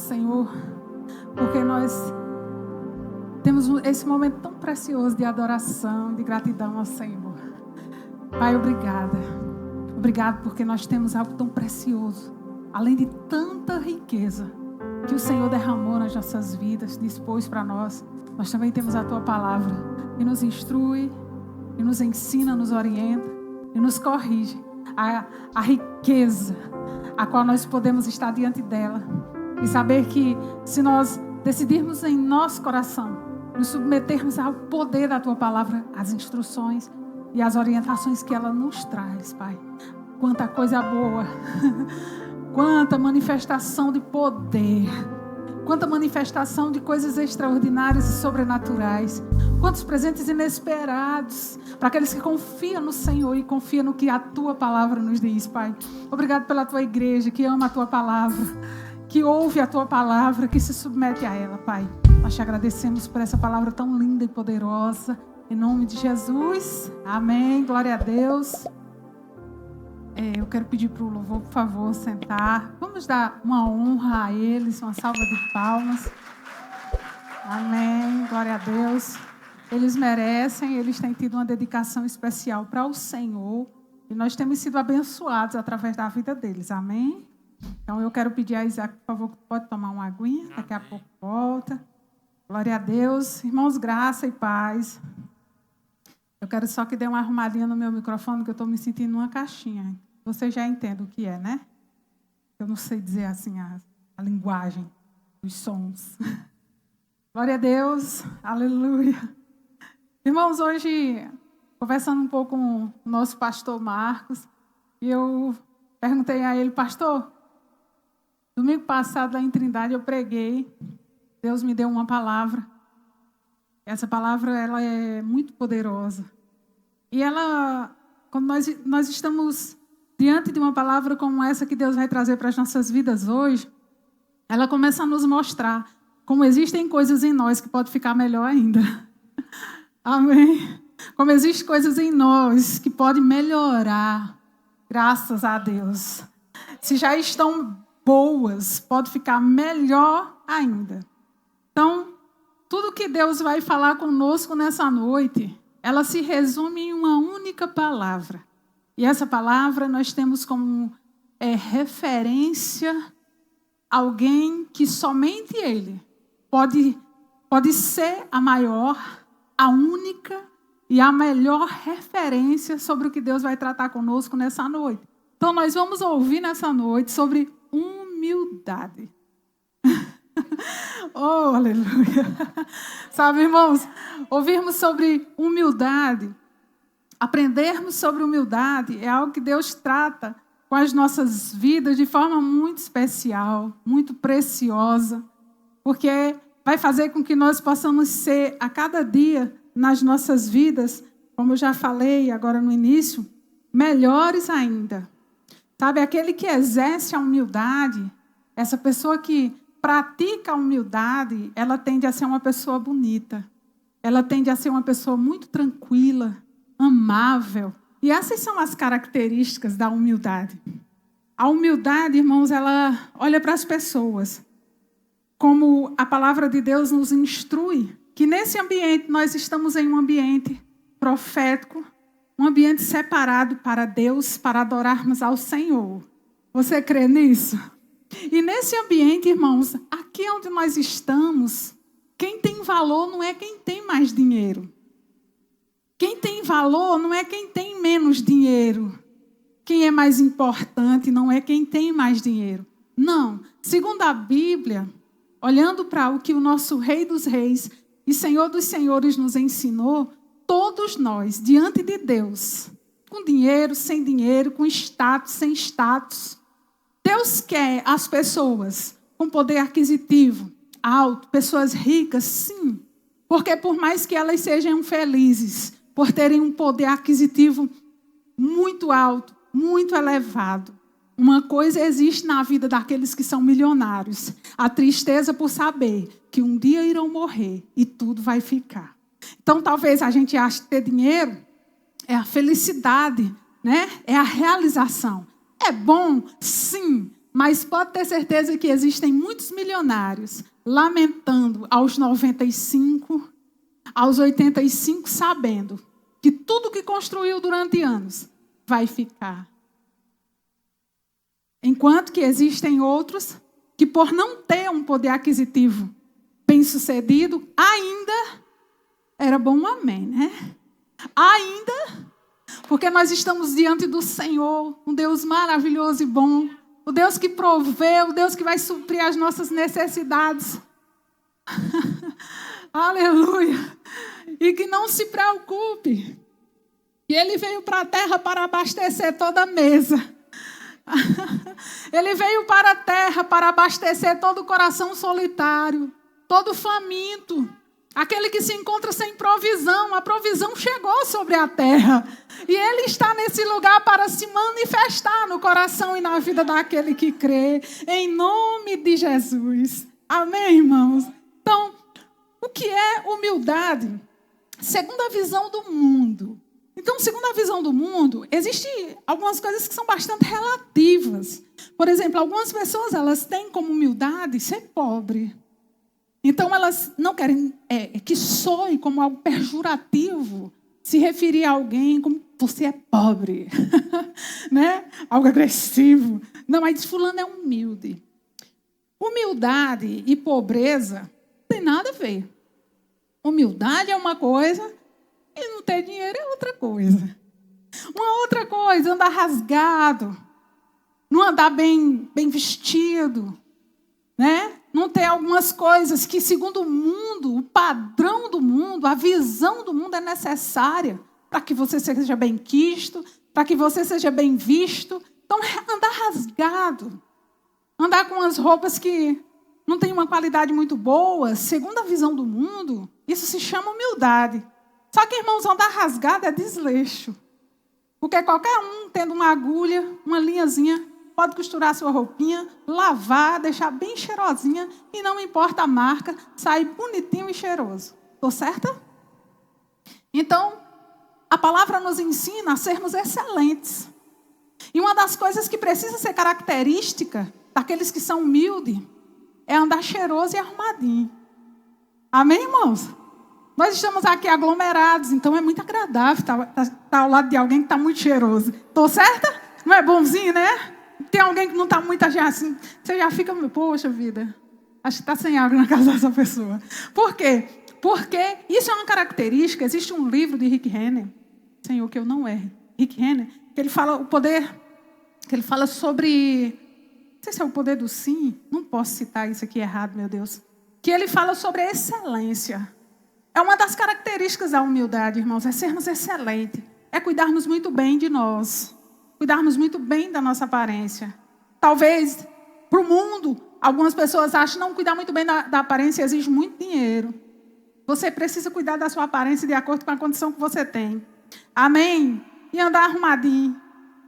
Senhor, porque nós temos esse momento tão precioso de adoração, de gratidão ao Senhor. Pai, obrigada. Obrigado porque nós temos algo tão precioso, além de tanta riqueza que o Senhor derramou nas nossas vidas, dispôs para nós. Nós também temos a Tua palavra, que nos instrui, que nos ensina, nos orienta e nos corrige. A riqueza a qual nós podemos estar diante dela e saber que se nós decidirmos em nosso coração nos submetermos ao poder da Tua palavra, as instruções e as orientações que ela nos traz, Pai. Quanta coisa boa, quanta manifestação de poder, quanta manifestação de coisas extraordinárias e sobrenaturais, quantos presentes inesperados para aqueles que confiam no Senhor e confiam no que a Tua palavra nos diz, Pai. Obrigado pela Tua igreja que ama a Tua palavra, que ouve a Tua palavra, que se submete a ela, Pai. Nós te agradecemos por essa palavra tão linda e poderosa. Em nome de Jesus. Amém. Glória a Deus. Eu quero pedir para o louvor, por favor, sentar. Vamos dar uma honra a eles, uma salva de palmas. Amém. Glória a Deus. Eles merecem, eles têm tido uma dedicação especial para o Senhor. E nós temos sido abençoados através da vida deles. Amém? Então eu quero pedir a Isaac, por favor, pode tomar uma aguinha, daqui a pouco volta. Glória a Deus. Irmãos, graça e paz. Eu quero só que dê uma arrumadinha no meu microfone, que eu estou me sentindo numa caixinha. Você já entende o que é, né? Eu não sei dizer assim a linguagem dos sons. Glória a Deus. Aleluia. Irmãos, hoje, conversando um pouco com o nosso pastor Marcos, e eu perguntei a ele, pastor, domingo passado lá em Trindade eu preguei, Deus me deu uma palavra. Essa palavra, ela é muito poderosa. E ela, quando nós estamos diante de uma palavra como essa que Deus vai trazer para as nossas vidas hoje, ela começa a nos mostrar como existem coisas em nós que podem ficar melhor ainda. Amém? Como existem coisas em nós que podem melhorar, graças a Deus. Se já estão boas, pode ficar melhor ainda. Então, tudo que Deus vai falar conosco nessa noite, ela se resume em uma única palavra. E essa palavra nós temos como referência alguém que somente Ele pode ser a maior, a única e a melhor referência sobre o que Deus vai tratar conosco nessa noite. Então nós vamos ouvir nessa noite sobre humildade. Oh, aleluia. Sabe, irmãos, ouvirmos sobre humildade, aprendermos sobre humildade é algo que Deus trata com as nossas vidas de forma muito especial, muito preciosa, porque vai fazer com que nós possamos ser, a cada dia, nas nossas vidas, como eu já falei agora no início, melhores ainda. Sabe, aquele que exerce a humildade, essa pessoa que pratica a humildade, ela tende a ser uma pessoa bonita. Ela tende a ser uma pessoa muito tranquila, amável. E essas são as características da humildade. A humildade, irmãos, ela olha para as pessoas. Como a palavra de Deus nos instrui, que nesse ambiente nós estamos em um ambiente profético, um ambiente separado para Deus, para adorarmos ao Senhor. Você crê nisso? E nesse ambiente, irmãos, aqui onde nós estamos, quem tem valor não é quem tem mais dinheiro. Quem tem valor não é quem tem menos dinheiro. Quem é mais importante não é quem tem mais dinheiro. Não. Segundo a Bíblia, olhando para o que o nosso Rei dos Reis e Senhor dos Senhores nos ensinou, todos nós, diante de Deus, com dinheiro, sem dinheiro, com status, sem status, Deus quer as pessoas com poder aquisitivo alto, pessoas ricas, sim. Porque por mais que elas sejam felizes, por terem um poder aquisitivo muito alto, muito elevado, uma coisa existe na vida daqueles que são milionários: a tristeza por saber que um dia irão morrer e tudo vai ficar. Então talvez a gente ache que ter dinheiro é a felicidade, né? É a realização. É bom, sim, Mas pode ter certeza que existem muitos milionários lamentando aos 95, aos 85, sabendo que tudo que construiu durante anos vai ficar. Enquanto que existem outros que, por não ter um poder aquisitivo bem-sucedido, ainda era bom um amém, né? Ainda, porque nós estamos diante do Senhor, um Deus maravilhoso e bom, o Deus que provê, o Deus que vai suprir as nossas necessidades. Aleluia! E que não se preocupe, que Ele veio para a terra para abastecer toda a mesa. Ele veio para a terra para abastecer todo o coração solitário, todo faminto, aquele que se encontra sem provisão. A provisão chegou sobre a terra e Ele está nesse lugar para se manifestar no coração e na vida daquele que crê, em nome de Jesus. Amém, irmãos? Então, o que é humildade? Segundo a visão do mundo. Então, segundo a visão do mundo, existem algumas coisas que são bastante relativas. Por exemplo, algumas pessoas elas têm como humildade ser pobre. Então, elas não querem que soe como algo pejorativo se referir a alguém como você é pobre, né? Algo agressivo. Não, mas fulano é humilde. Humildade e pobreza não tem nada a ver. Humildade é uma coisa e não ter dinheiro é outra coisa. Uma outra coisa, andar rasgado, não andar bem vestido, né? Não ter algumas coisas que, segundo o mundo, o padrão do mundo, a visão do mundo é necessária para que você seja bem quisto, para que você seja bem visto. Então, andar rasgado, andar com as roupas que não têm uma qualidade muito boa, segundo a visão do mundo, isso se chama humildade. Só que, irmãos, andar rasgado é desleixo. Porque qualquer um, tendo uma agulha, uma linhazinha, pode costurar sua roupinha, lavar, deixar bem cheirosinha, e não importa a marca, sair bonitinho e cheiroso. Estou certa? Então, a palavra nos ensina a sermos excelentes. E uma das coisas que precisa ser característica daqueles que são humildes é andar cheiroso e arrumadinho. Amém, irmãos? Nós estamos aqui aglomerados, então é muito agradável estar ao lado de alguém que está muito cheiroso. Estou certa? Não é bonzinho, né? Tem alguém que não está muito assim, você já fica, poxa vida, acho que está sem água na casa dessa pessoa. Por quê? Porque isso é uma característica. Existe um livro de Rick Renner, Senhor, que eu não erre, Rick Renner, que ele fala o poder, que ele fala sobre, não sei se é o poder do sim, não posso citar isso aqui errado, meu Deus, que ele fala sobre a excelência. É uma das características da humildade, irmãos, é sermos excelentes, é cuidarmos muito bem de nós, cuidarmos muito bem da nossa aparência. Talvez, para o mundo, algumas pessoas acham que não cuidar muito bem da aparência exige muito dinheiro. Você precisa cuidar da sua aparência de acordo com a condição que você tem. Amém? E andar arrumadinho.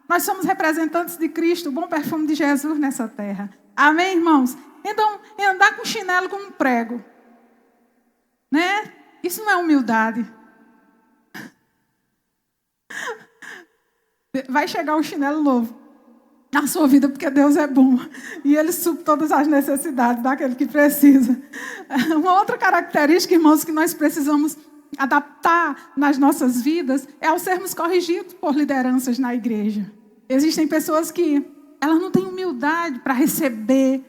Nós somos representantes de Cristo, o bom perfume de Jesus nessa terra. Amém, irmãos? Então, andar com chinelo com um prego, né? Isso não é humildade. Vai chegar um chinelo novo na sua vida, porque Deus é bom. E Ele supre todas as necessidades daquele que precisa. Uma outra característica, irmãos, que nós precisamos adaptar nas nossas vidas é ao sermos corrigidos por lideranças na igreja. Existem pessoas que elas não têm humildade para receber,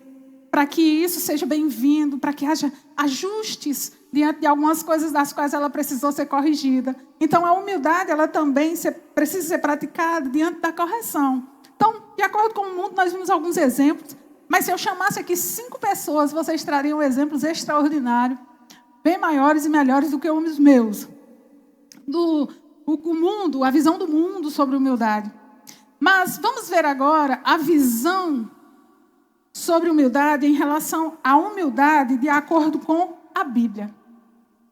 para que isso seja bem-vindo, para que haja ajustes diante de algumas coisas das quais ela precisou ser corrigida. Então, a humildade, ela também precisa ser praticada diante da correção. Então, de acordo com o mundo, nós vimos alguns exemplos, mas se eu chamasse aqui 5 pessoas, vocês trariam exemplos extraordinários, bem maiores e melhores do que os meus. O mundo, a visão do mundo sobre humildade. Mas vamos ver agora a visão sobre humildade em relação à humildade de acordo com a Bíblia.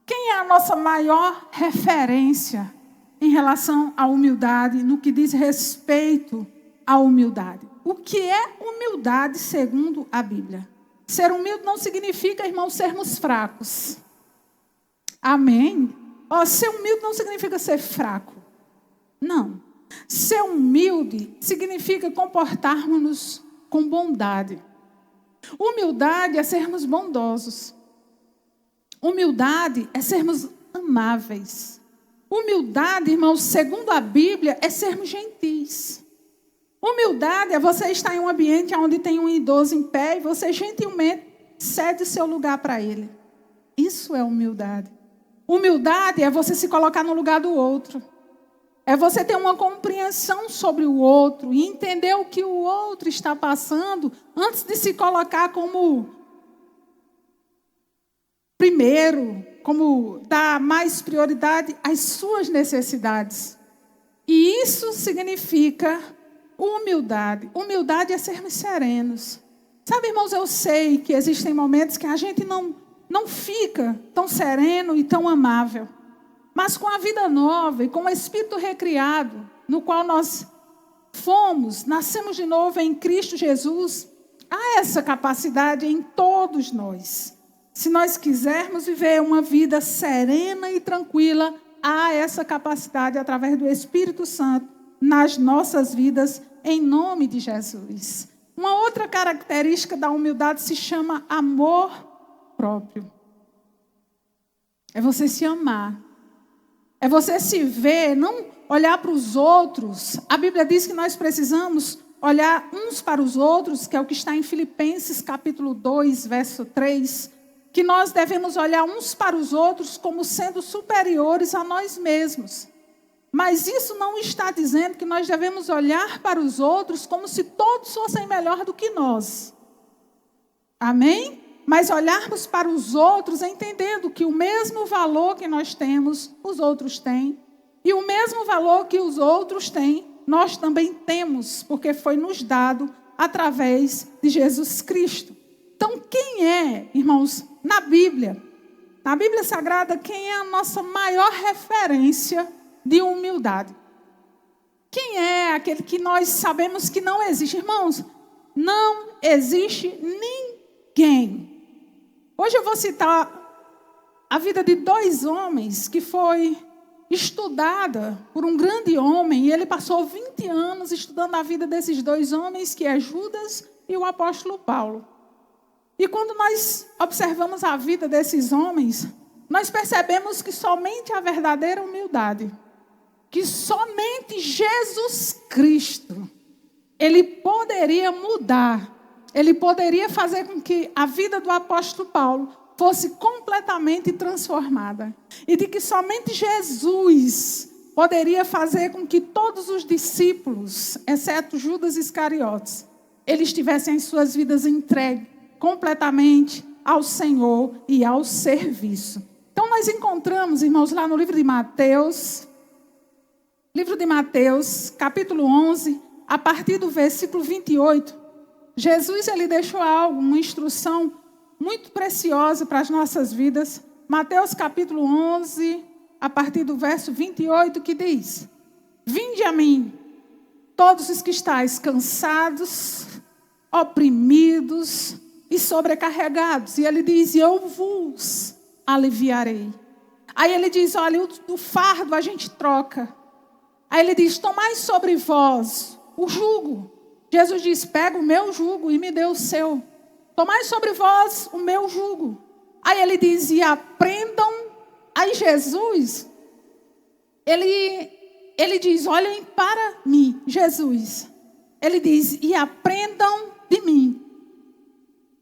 Quem é a nossa maior referência em relação à humildade no que diz respeito à humildade? O que é humildade segundo a Bíblia? Ser humilde não significa, irmãos, sermos fracos. Amém? Ser humilde não significa ser fraco. Não. Ser humilde significa comportarmos-nos com bondade. Humildade é sermos bondosos. Humildade é sermos amáveis. Humildade, irmãos, segundo a Bíblia, é sermos gentis. Humildade é você estar em um ambiente onde tem um idoso em pé e você gentilmente cede seu lugar para ele. Isso é humildade. Humildade é você se colocar no lugar do outro. É você ter uma compreensão sobre o outro e entender o que o outro está passando antes de se colocar como primeiro, como dar mais prioridade às suas necessidades. E isso significa humildade. Humildade é sermos serenos. Sabe, irmãos, eu sei que existem momentos que a gente não fica tão sereno e tão amável. Mas com a vida nova e com o Espírito recriado, no qual nós nascemos de novo em Cristo Jesus, há essa capacidade em todos nós. Se nós quisermos viver uma vida serena e tranquila, há essa capacidade através do Espírito Santo nas nossas vidas, em nome de Jesus. Uma outra característica da humildade se chama amor próprio. É você se amar. É você se ver, não olhar para os outros. A Bíblia diz que nós precisamos olhar uns para os outros, que é o que está em Filipenses capítulo 2, verso 3, que nós devemos olhar uns para os outros como sendo superiores a nós mesmos. Mas isso não está dizendo que nós devemos olhar para os outros como se todos fossem melhor do que nós. Amém? Mas olharmos para os outros entendendo que o mesmo valor que nós temos, os outros têm. E o mesmo valor que os outros têm, nós também temos, porque foi nos dado através de Jesus Cristo. Então, quem é, irmãos, na Bíblia Sagrada, quem é a nossa maior referência de humildade? Quem é aquele que nós sabemos que não existe? Irmãos, não existe ninguém. Hoje eu vou citar a vida de 2 homens que foi estudada por um grande homem, e ele passou 20 anos estudando a vida desses 2 homens, que é Judas e o apóstolo Paulo. E quando nós observamos a vida desses homens, nós percebemos que somente a verdadeira humildade, que somente Jesus Cristo, ele poderia mudar, ele poderia fazer com que a vida do apóstolo Paulo fosse completamente transformada. E de que somente Jesus poderia fazer com que todos os discípulos, exceto Judas Iscariotes, eles tivessem as suas vidas entregues completamente ao Senhor e ao serviço. Então nós encontramos, irmãos, lá no livro de Mateus, capítulo 11, a partir do versículo 28, Jesus ele deixou algo, uma instrução muito preciosa para as nossas vidas. Mateus capítulo 11, a partir do verso 28, que diz: Vinde a mim, todos os que estáis cansados, oprimidos e sobrecarregados. E ele diz: eu vos aliviarei. Aí ele diz: olha, o fardo a gente troca. Aí ele diz: tomai sobre vós o jugo. Jesus diz: pega o meu jugo e me dê o seu. Tomai sobre vós o meu jugo. Aí ele diz: e aprendam. Aí Jesus, ele diz: olhem para mim, Jesus. Ele diz: e aprendam de mim.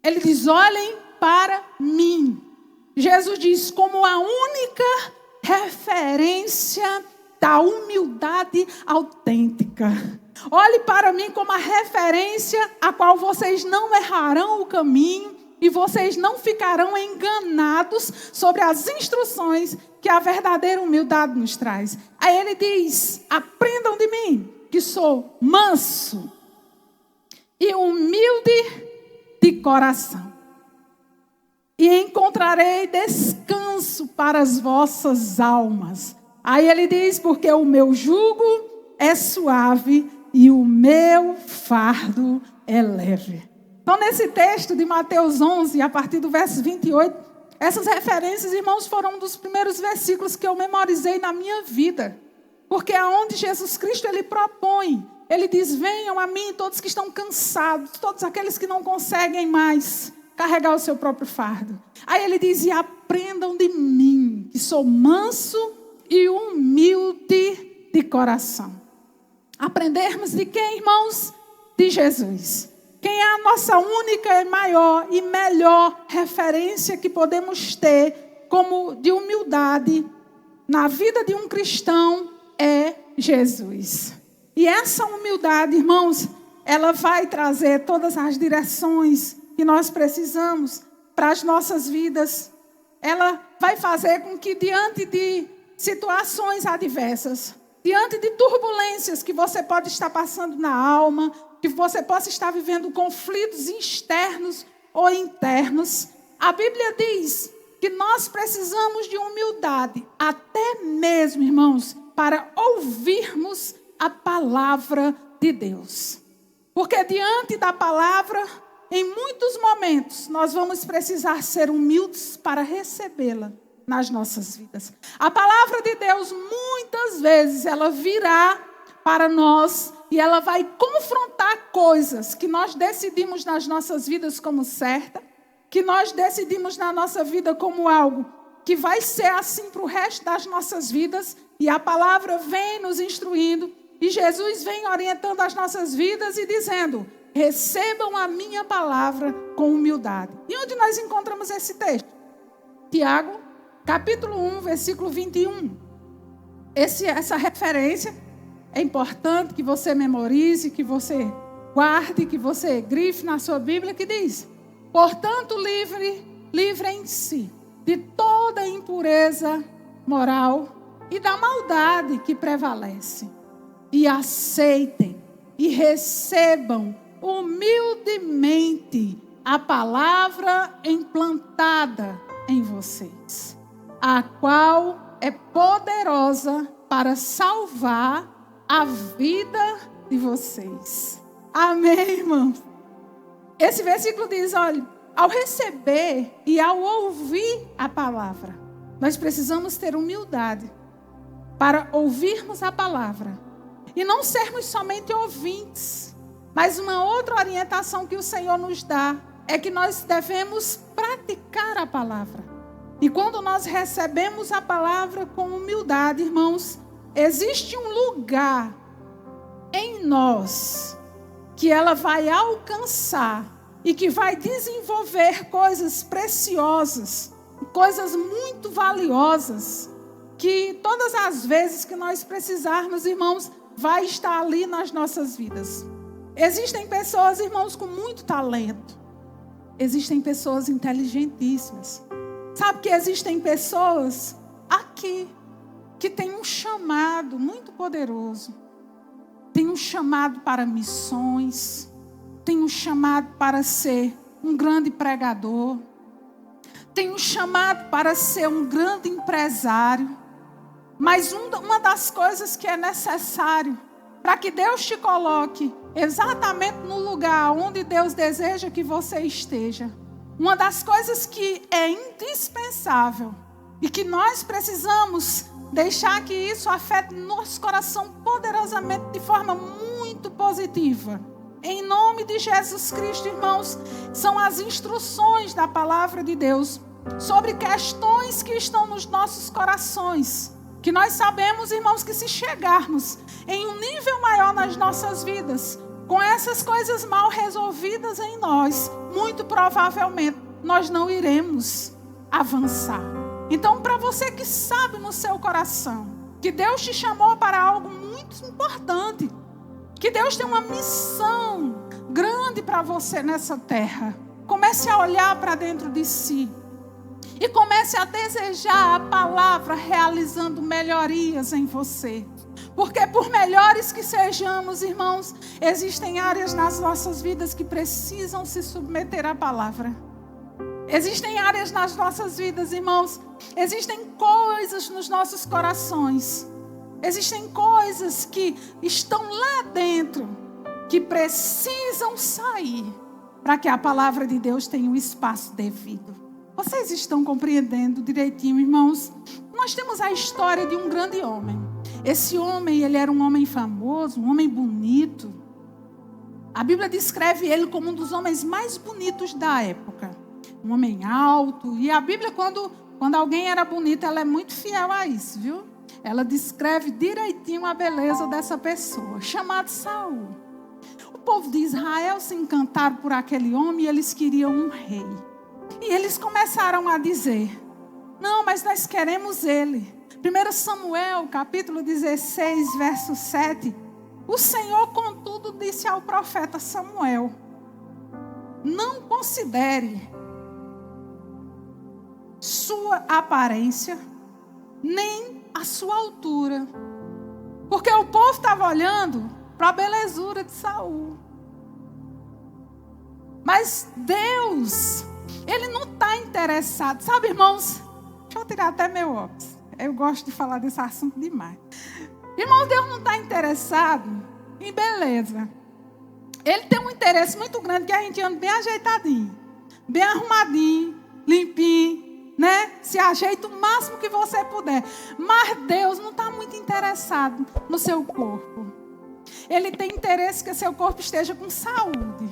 Ele diz: olhem para mim. Jesus diz como a única referência da humildade autêntica. Olhe para mim como a referência a qual vocês não errarão o caminho e vocês não ficarão enganados sobre as instruções que a verdadeira humildade nos traz. Aí ele diz: aprendam de mim, que sou manso e humilde de coração, e encontrarei descanso para as vossas almas. Aí ele diz: porque o meu jugo é suave e o meu fardo é leve. Então, nesse texto de Mateus 11, a partir do verso 28, essas referências, irmãos, foram um dos primeiros versículos que eu memorizei na minha vida. Porque é onde Jesus Cristo ele propõe Ele diz: venham a mim todos que estão cansados, todos aqueles que não conseguem mais carregar o seu próprio fardo. Aí ele diz: e aprendam de mim, que sou manso e humilde de coração. Aprendermos de quem, irmãos? De Jesus. Quem é a nossa única e maior e melhor referência que podemos ter como de humildade na vida de um cristão é Jesus. E essa humildade, irmãos, ela vai trazer todas as direções que nós precisamos para as nossas vidas. Ela vai fazer com que diante de situações adversas, diante de turbulências que você pode estar passando na alma, que você possa estar vivendo conflitos externos ou internos, a Bíblia diz que nós precisamos de humildade, até mesmo, irmãos, para ouvirmos a palavra de Deus. Porque diante da palavra, em muitos momentos, nós vamos precisar ser humildes para recebê-la nas nossas vidas. A palavra de Deus, muitas vezes, ela virá para nós e ela vai confrontar coisas que nós decidimos nas nossas vidas como certa, que nós decidimos na nossa vida como algo que vai ser assim para o resto das nossas vidas, e a palavra vem nos instruindo, e Jesus vem orientando as nossas vidas e dizendo: recebam a minha palavra com humildade. E onde nós encontramos esse texto? Tiago, capítulo 1, versículo 21. Essa referência é importante que você memorize, que você guarde, que você grife na sua Bíblia, que diz: portanto, livrem-se de toda impureza moral e da maldade que prevalece, e aceitem e recebam humildemente a palavra implantada em vocês, a qual é poderosa para salvar a vida de vocês. Amém, irmãos? Esse versículo diz, olha, ao receber e ao ouvir a palavra, nós precisamos ter humildade para ouvirmos a palavra e não sermos somente ouvintes. Mas uma outra orientação que o Senhor nos dá é que nós devemos praticar a palavra. E quando nós recebemos a palavra com humildade, irmãos, existe um lugar em nós que ela vai alcançar e que vai desenvolver coisas preciosas, coisas muito valiosas, que todas as vezes que nós precisarmos, irmãos, vai estar ali nas nossas vidas. Existem pessoas, irmãos, com muito talento. Existem pessoas inteligentíssimas. Sabe que existem pessoas aqui que têm um chamado muito poderoso. Tem um chamado para missões. Tem um chamado para ser um grande pregador. Tem um chamado para ser um grande empresário. Mas uma das coisas que é necessário para que Deus te coloque exatamente no lugar onde Deus deseja que você esteja, uma das coisas que é indispensável e que nós precisamos deixar que isso afete nosso coração poderosamente de forma muito positiva, em nome de Jesus Cristo, irmãos, são as instruções da palavra de Deus sobre questões que estão nos nossos corações, que nós sabemos, irmãos, que se chegarmos em um nível maior nas nossas vidas, com essas coisas mal resolvidas em nós, muito provavelmente nós não iremos avançar. Então, para você que sabe no seu coração que Deus te chamou para algo muito importante, que Deus tem uma missão grande para você nessa terra, comece a olhar para dentro de si e comece a desejar a palavra realizando melhorias em você. Porque por melhores que sejamos, irmãos, existem áreas nas nossas vidas que precisam se submeter à palavra. Existem áreas nas nossas vidas, irmãos, existem coisas nos nossos corações, existem coisas que estão lá dentro, que precisam sair, para que a palavra de Deus tenha um espaço devido. Vocês estão compreendendo direitinho, irmãos? Nós temos a história de um grande homem. Esse homem, ele era um homem famoso, um homem bonito. A Bíblia descreve ele como um dos homens mais bonitos da época. Um homem alto. E a Bíblia, quando alguém era bonito, ela é muito fiel a isso, viu? Ela descreve direitinho a beleza dessa pessoa, chamado Saul. O povo de Israel se encantaram por aquele homem e eles queriam um rei. E eles começaram a dizer: não, mas nós queremos ele. 1 Samuel, capítulo 16, verso 7. O Senhor, contudo, disse ao profeta Samuel: não considere sua aparência, nem a sua altura. Porque o povo estava olhando para a belezura de Saul. Mas Deus, Ele não está interessado. Sabe, irmãos? Deixa eu tirar até meu óculos. Eu gosto de falar desse assunto demais. Irmãos, Deus não está interessado em beleza. Ele tem um interesse muito grande que a gente ande bem ajeitadinho, bem arrumadinho, limpinho, né? Se ajeita o máximo que você puder. Mas Deus não está muito interessado no seu corpo. Ele tem interesse que seu corpo esteja com saúde.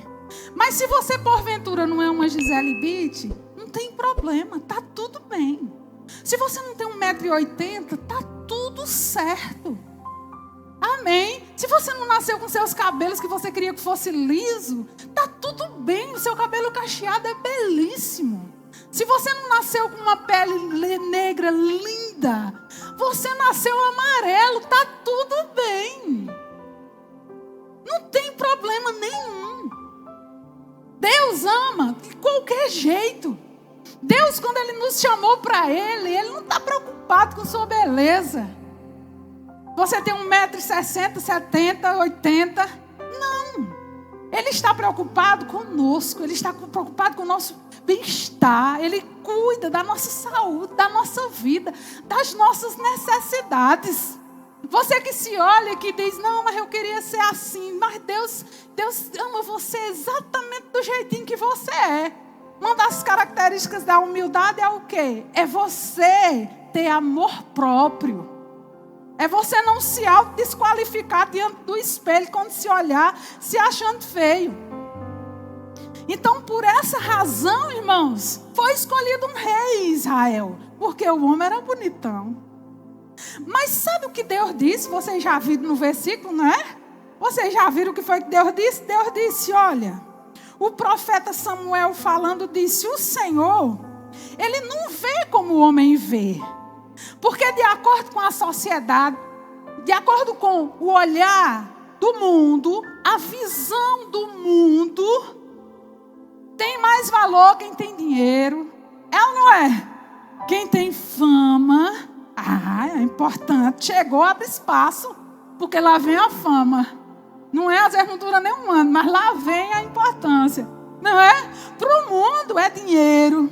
Mas se você porventura não é uma Gisele Bündchen, não tem problema, está tudo bem. Se você não tem 1,80 m, está tudo certo. Amém? Se você não nasceu com seus cabelos que você queria que fosse liso, está tudo bem. O seu cabelo cacheado é belíssimo. Se você não nasceu com uma pele negra linda, você nasceu amarelo, está tudo bem. Não tem problema nenhum. Deus ama de qualquer jeito. Deus, quando Ele nos chamou para Ele não está preocupado com sua beleza. Você tem 1,60 m, 70, 80. Não. Ele está preocupado conosco. Ele está preocupado com o nosso bem-estar. Ele cuida da nossa saúde, da nossa vida, das nossas necessidades. Você que se olha e que diz: não, mas eu queria ser assim. Mas Deus ama você exatamente do jeitinho que você é. Uma das características da humildade é o quê? É você ter amor próprio. É você não se autodesqualificar diante do espelho quando se olhar, se achando feio. Então, por essa razão, irmãos, foi escolhido um rei em Israel. Porque o homem era bonitão. Mas sabe o que Deus disse? Vocês já viram no versículo, não é? Vocês já viram o que foi que Deus disse? Deus disse: olha, o profeta Samuel falando disse: o Senhor, Ele não vê como o homem vê. Porque de acordo com a sociedade, de acordo com o olhar do mundo, a visão do mundo, tem mais valor quem tem dinheiro. É ou não é? Quem tem fama, é importante. Chegou, abre espaço, porque lá vem a fama. Não é, às vezes não dura nem um ano, mas lá vem a importância. Não é? Para o mundo é dinheiro.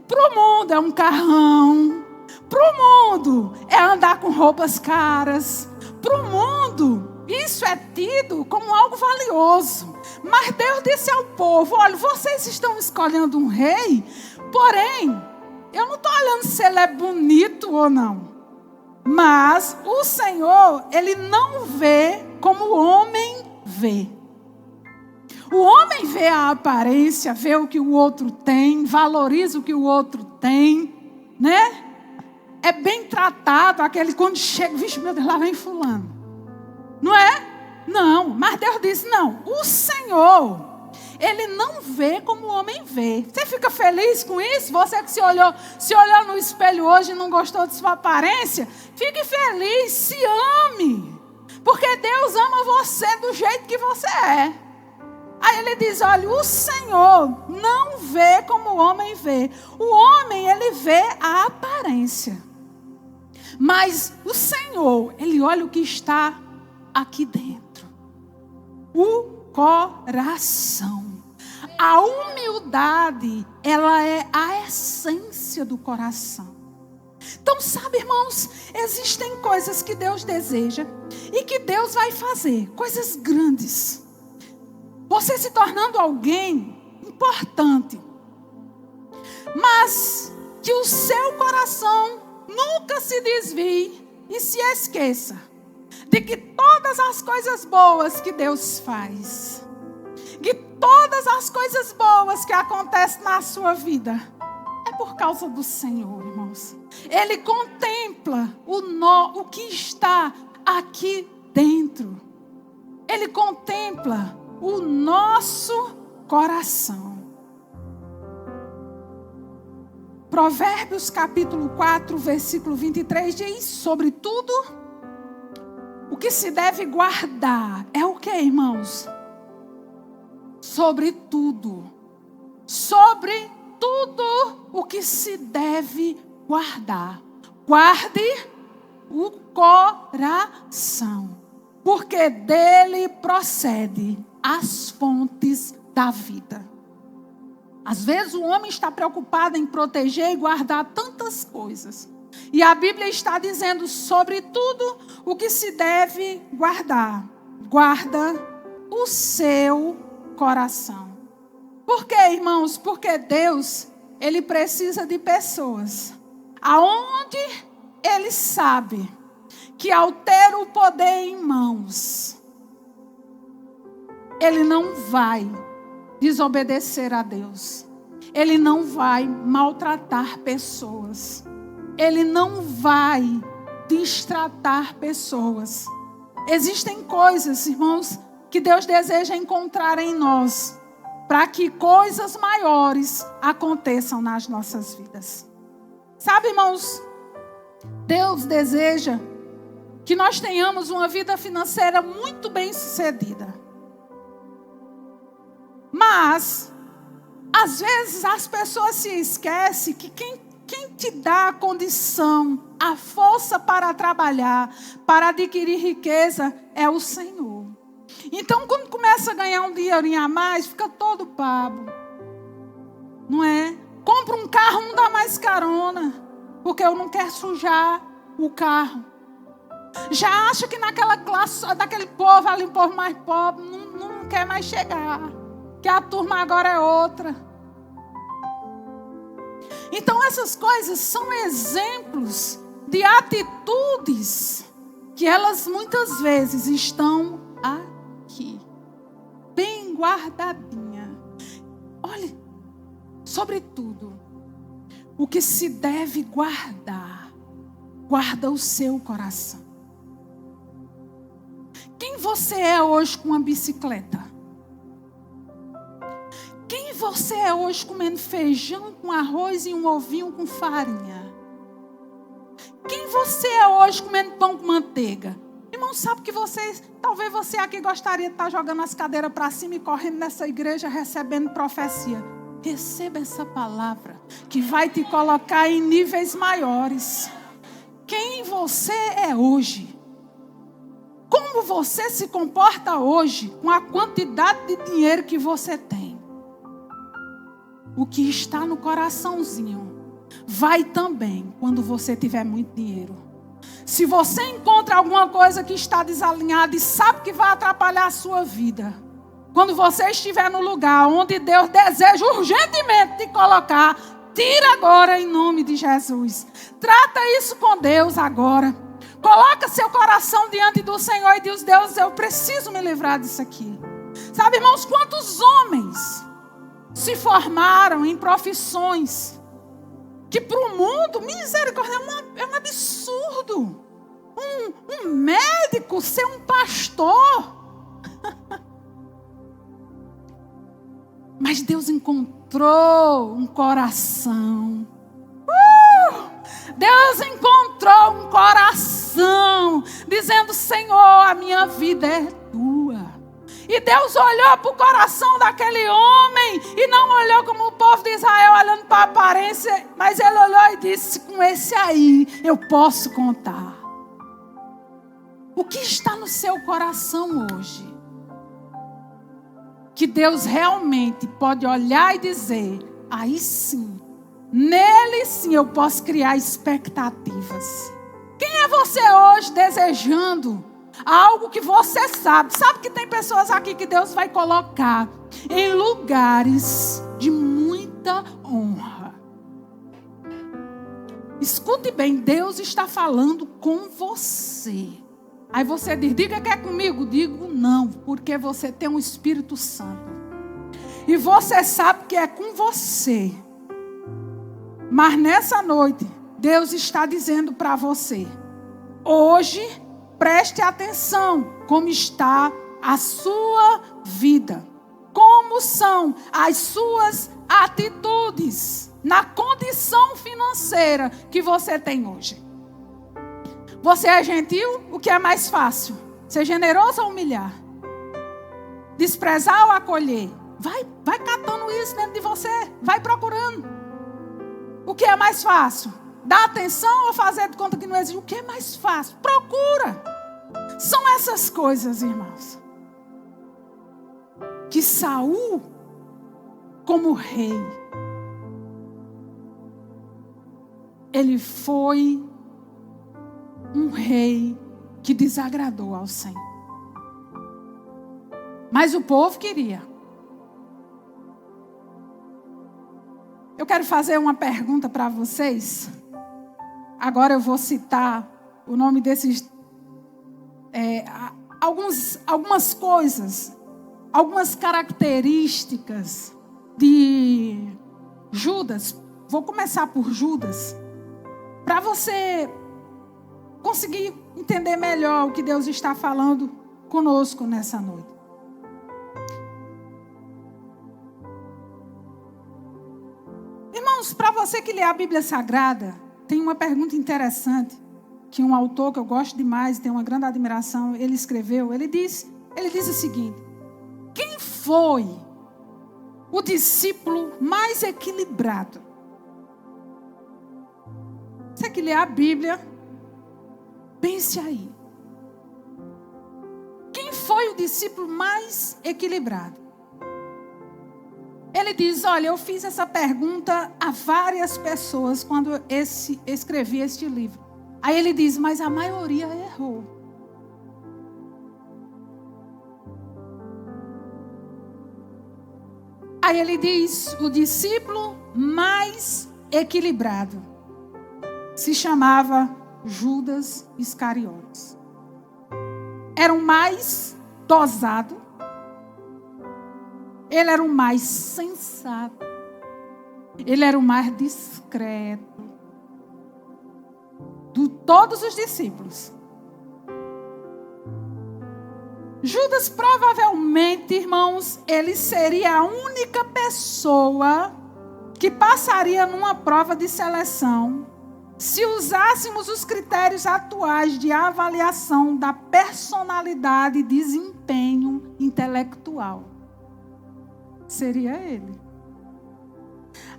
Para o mundo é um carrão. Para o mundo é andar com roupas caras. Para o mundo, isso é tido como algo valioso. Mas Deus disse ao povo: olha, vocês estão escolhendo um rei, porém, eu não estou olhando se ele é bonito ou não. Mas o Senhor, Ele não vê como o homem vê. O homem vê a aparência, vê o que o outro tem, valoriza o que o outro tem, né? É bem tratado, aquele quando chega, vixe, meu Deus, lá vem fulano. Não é? Não, mas Deus disse: não, o Senhor, Ele não vê como o homem vê. Você fica feliz com isso? Você que se olhou no espelho hoje e não gostou de sua aparência, fique feliz, se ame. Porque Deus ama você do jeito que você é. Aí Ele diz: olha, o Senhor não vê como o homem vê. O homem, ele vê a aparência. Mas o Senhor, Ele olha o que está aqui dentro. O coração. A humildade, ela é a essência do coração. Então, sabe, irmãos, existem coisas que Deus deseja e que Deus vai fazer, coisas grandes. Você se tornando alguém importante. Mas que o seu coração nunca se desvie e se esqueça de que todas as coisas boas que Deus faz, que todas as coisas boas que acontecem na sua vida, é por causa do Senhor, irmãos. Ele contempla o que está aqui dentro. Ele contempla o nosso coração. Provérbios capítulo 4, versículo 23 diz: sobretudo, o que se deve guardar é o que, irmãos? Sobretudo. Sobre tudo o que se deve guardar. Guarde o coração, porque dele procede as fontes da vida. Às vezes o homem está preocupado em proteger e guardar tantas coisas. E a Bíblia está dizendo sobre tudo o que se deve guardar. Guarda o seu coração. Por quê, irmãos? Porque Deus, Ele precisa de pessoas aonde Ele sabe que ao ter o poder em mãos, Ele não vai desobedecer a Deus. Ele não vai maltratar pessoas. Ele não vai destratar pessoas. Existem coisas, irmãos, que Deus deseja encontrar em nós, para que coisas maiores aconteçam nas nossas vidas. Sabe, irmãos, Deus deseja que nós tenhamos uma vida financeira muito bem sucedida. Mas, às vezes, as pessoas se esquecem que quem te dá a condição, a força para trabalhar, para adquirir riqueza, é o Senhor. Então, quando começa a ganhar um dinheirinho a mais, fica todo pabo. Não é? Compra um carro, não dá mais carona, porque eu não quero sujar o carro. Já acha que naquela classe, daquele povo ali, o povo mais pobre, não quer mais chegar. Que a turma agora é outra. Então essas coisas são exemplos de atitudes que elas muitas vezes estão aqui, bem guardadinha. Olha, sobretudo, o que se deve guardar, guarda o seu coração. Quem você é hoje com uma bicicleta? Quem você é hoje comendo feijão com arroz e um ovinho com farinha? Quem você é hoje comendo pão com manteiga? Irmão, sabe que talvez você aqui gostaria de estar jogando as cadeiras para cima e correndo nessa igreja recebendo profecia. Receba essa palavra que vai te colocar em níveis maiores. Quem você é hoje? Como você se comporta hoje com a quantidade de dinheiro que você tem? O que está no coraçãozinho vai também quando você tiver muito dinheiro. Se você encontra alguma coisa que está desalinhada e sabe que vai atrapalhar a sua vida, quando você estiver no lugar onde Deus deseja urgentemente te colocar, tira agora em nome de Jesus. Trata isso com Deus agora. Coloca seu coração diante do Senhor e diz: Deus, eu preciso me livrar disso aqui. Sabe, irmãos, quantos homens se formaram em profissões que para o mundo, misericórdia, é um absurdo. Um médico ser um pastor. Mas Deus encontrou um coração. Deus encontrou um coração dizendo: Senhor, a minha vida é tua. E Deus olhou para o coração daquele homem e não olhou como o povo de Israel olhando para a aparência, mas ele olhou e disse: com esse aí eu posso contar. O que está no seu coração hoje? Que Deus realmente pode olhar e dizer: aí sim, nele sim eu posso criar expectativas. Quem é você hoje desejando algo que você sabe? Sabe que tem pessoas aqui que Deus vai colocar em lugares de muita honra. Escute bem, Deus está falando com você. Aí você diz, diga que é comigo. Digo não, porque você tem um Espírito Santo. E você sabe que é com você. Mas nessa noite, Deus está dizendo para você, hoje, preste atenção como está a sua vida. Como são as suas atitudes na condição financeira que você tem hoje. Você é gentil? O que é mais fácil? Ser generoso ou humilhar? Desprezar ou acolher? Vai catando isso dentro de você. Vai procurando. O que é mais fácil? Dar atenção ou fazer de conta que não existe? O que é mais fácil? Procura. São essas coisas, irmãos, que Saul, como rei, ele foi um rei que desagradou ao Senhor. Mas o povo queria. Eu quero fazer uma pergunta para vocês. Agora eu vou citar o nome desses... algumas coisas, algumas características de Judas. Vou começar por Judas, para você conseguir entender melhor o que Deus está falando conosco nessa noite. Irmãos, para você que lê a Bíblia Sagrada, tem uma pergunta interessante que um autor que eu gosto demais, tem uma grande admiração, ele escreveu. Ele diz o seguinte: quem foi o discípulo mais equilibrado? Você que lê a Bíblia, pense aí. Quem foi o discípulo mais equilibrado? Ele diz, olha, eu fiz essa pergunta a várias pessoas quando escrevi este livro. Aí ele diz, mas a maioria errou. Aí ele diz, o discípulo mais equilibrado se chamava Judas Iscariotes. Era o mais dosado. Ele era o mais sensato. Ele era o mais discreto. De todos os discípulos. Judas provavelmente, irmãos, ele seria a única pessoa que passaria numa prova de seleção se usássemos os critérios atuais de avaliação da personalidade e desempenho intelectual. Seria ele.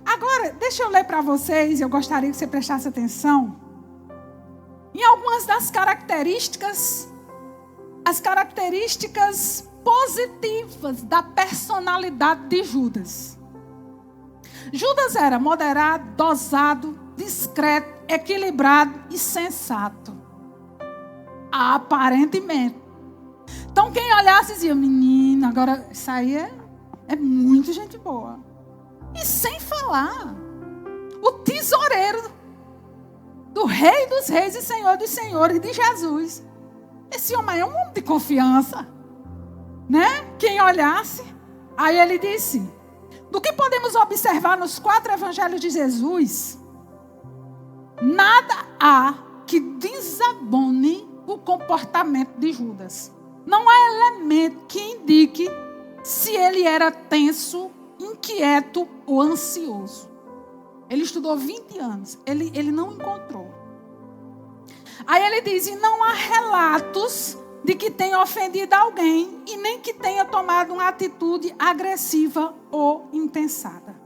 Agora, deixa eu ler para vocês, eu gostaria que você prestasse atenção em algumas das características, as características positivas da personalidade de Judas. Judas era moderado, dosado, discreto, equilibrado e sensato. Aparentemente. Então quem olhasse dizia, menino, agora isso aí é muito gente boa. E sem falar, o tesoureiro do Rei dos Reis e Senhor dos Senhores, de Jesus. Esse homem é um homem de confiança, né? Quem olhasse, aí ele disse, do que podemos observar nos 4 evangelhos de Jesus, nada há que desabone o comportamento de Judas. Não há elemento que indique se ele era tenso, inquieto ou ansioso. Ele estudou 20 anos. Ele não encontrou. Aí ele diz, e não há relatos de que tenha ofendido alguém e nem que tenha tomado uma atitude agressiva ou impensada.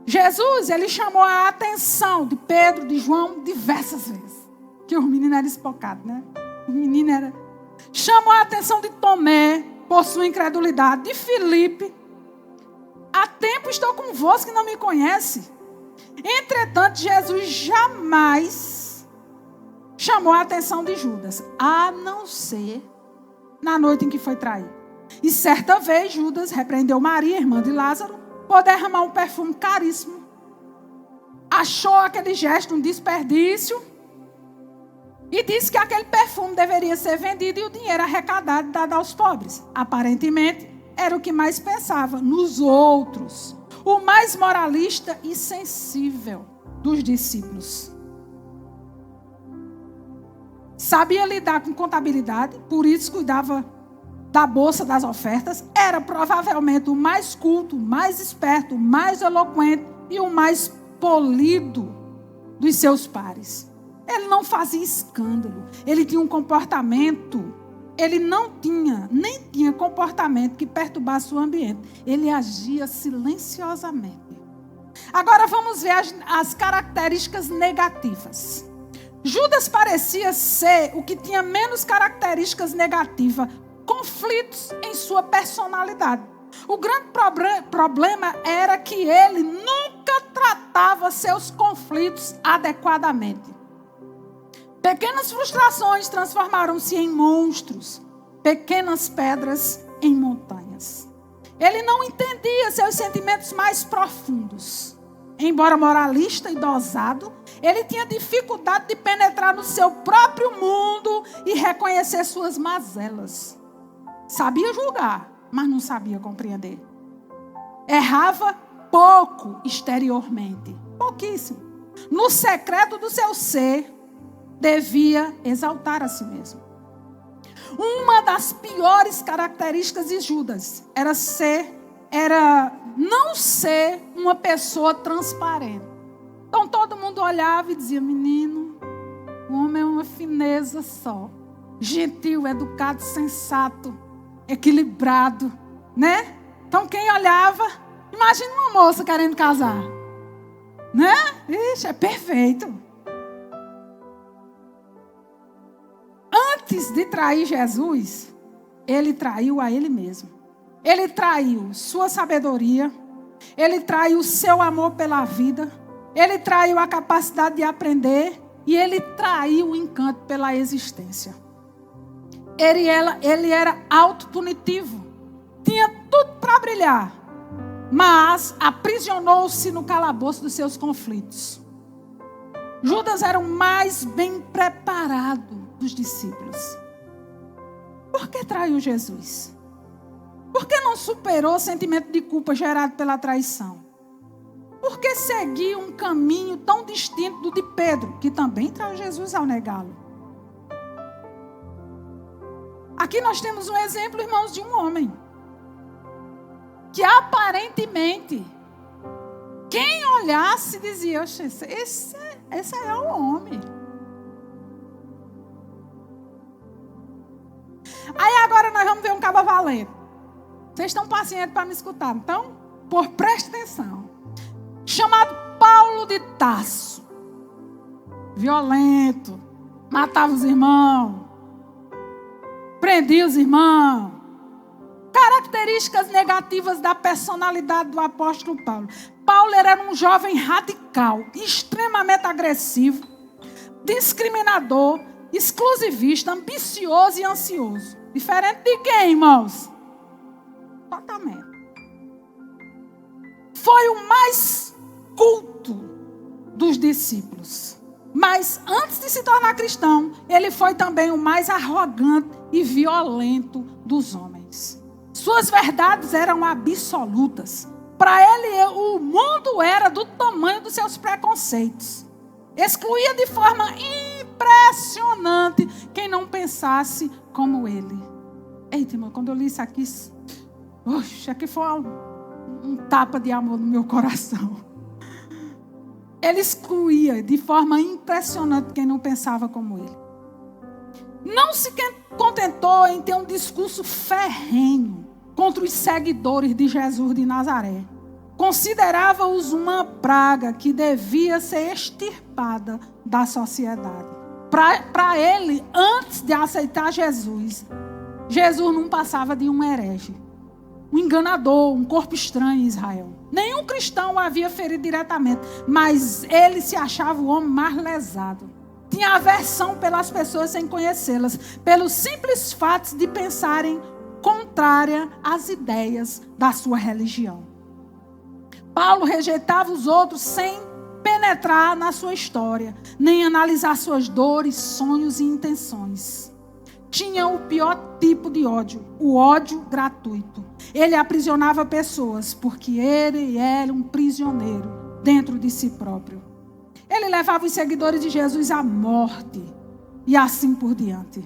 Jesus, ele chamou a atenção de Pedro, de João, diversas vezes. Que o menino era espocado, né? O menino era... Chamou a atenção de Tomé, por sua incredulidade, de Filipe. Há tempo estou convosco que não me conhece. Entretanto, Jesus jamais chamou a atenção de Judas, a não ser na noite em que foi traído. E certa vez, Judas repreendeu Maria, irmã de Lázaro, por derramar um perfume caríssimo. Achou aquele gesto um desperdício. E disse que aquele perfume deveria ser vendido e o dinheiro arrecadado dado aos pobres. Aparentemente, era o que mais pensava, nos outros. O mais moralista e sensível dos discípulos. Sabia lidar com contabilidade, por isso cuidava da bolsa das ofertas. Era provavelmente o mais culto, mais esperto, mais eloquente e o mais polido dos seus pares. Ele não fazia escândalo. Ele tinha um comportamento. Ele nem tinha comportamento que perturbasse o ambiente. Ele agia silenciosamente. Agora vamos ver as características negativas. Judas parecia ser o que tinha menos características negativas, conflitos em sua personalidade. O grande problema era que ele nunca tratava seus conflitos adequadamente. Pequenas frustrações transformaram-se em monstros, pequenas pedras em montanhas. Ele não entendia seus sentimentos mais profundos. Embora moralista e dosado, ele tinha dificuldade de penetrar no seu próprio mundo e reconhecer suas mazelas. Sabia julgar, mas não sabia compreender. Errava pouco exteriormente, pouquíssimo. No secreto do seu ser, devia exaltar a si mesmo. Uma das piores características de Judas era não ser uma pessoa transparente. Então todo mundo olhava e dizia: menino, o homem é uma fineza só. Gentil, educado, sensato, equilibrado, né? Então quem olhava, imagina uma moça querendo casar, né? Ixi, é perfeito. Antes de trair Jesus, ele traiu a ele mesmo. Ele traiu sua sabedoria, ele traiu seu amor pela vida, ele traiu a capacidade de aprender e ele traiu o encanto pela existência. Ele era autopunitivo, tinha tudo para brilhar, mas aprisionou-se no calabouço dos seus conflitos. Judas era o mais bem preparado dos discípulos. Por que traiu Jesus? Por que não superou o sentimento de culpa gerado pela traição? Por que seguiu um caminho tão distinto do de Pedro, que também traiu Jesus ao negá-lo? Aqui nós temos um exemplo, irmãos, de um homem que aparentemente, quem olhasse dizia: esse é o homem. Aí agora nós vamos ver um caba valente. Vocês estão pacientes para me escutar, então? Preste atenção. Chamado Paulo de Tarso. Violento. Matava os irmãos. Prendia os irmãos. Características negativas da personalidade do apóstolo Paulo. Paulo era um jovem radical, extremamente agressivo, discriminador, exclusivista, ambicioso e ansioso. Diferente de quem, irmãos? Totalmente. Foi o mais culto dos discípulos. Mas antes de se tornar cristão, ele foi também o mais arrogante e violento dos homens. Suas verdades eram absolutas. Para ele, o mundo era do tamanho dos seus preconceitos. Excluía de forma impressionante quem não pensasse como ele. Eita, irmão, quando eu li isso aqui, aqui foi um tapa de amor no meu coração. Ele excluía de forma impressionante quem não pensava como ele. Não se contentou em ter um discurso ferrenho contra os seguidores de Jesus de Nazaré. Considerava-os uma praga que devia ser extirpada da sociedade. Para ele, antes de aceitar Jesus não passava de um herege, um enganador, um corpo estranho em Israel. Nenhum cristão o havia ferido diretamente, mas ele se achava o homem mais lesado. Tinha aversão pelas pessoas sem conhecê-las, pelos simples fatos de pensarem contrária às ideias da sua religião. Paulo rejeitava os outros sem penetrar na sua história, nem analisar suas dores, sonhos e intenções. Tinha o pior tipo de ódio, o ódio gratuito. Ele aprisionava pessoas porque ele era um prisioneiro dentro de si próprio. Ele levava os seguidores de Jesus à morte e assim por diante.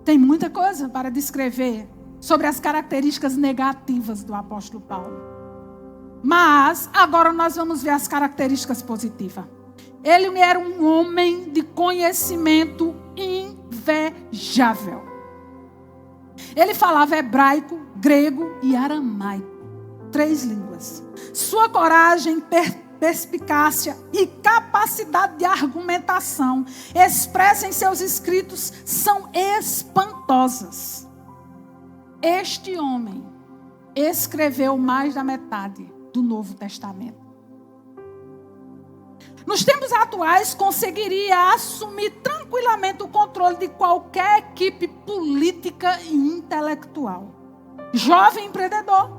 Tem muita coisa para descrever sobre as características negativas do apóstolo Paulo. Mas agora nós vamos ver as características positivas. Ele era um homem de conhecimento invejável. Ele falava hebraico, grego e aramaico. 3 línguas. Sua coragem, perspicácia e capacidade de argumentação expressa em seus escritos são espantosas. Este homem escreveu mais da metade do Novo Testamento. Nos tempos atuais, conseguiria assumir tranquilamente o controle de qualquer equipe política e intelectual. Jovem empreendedor,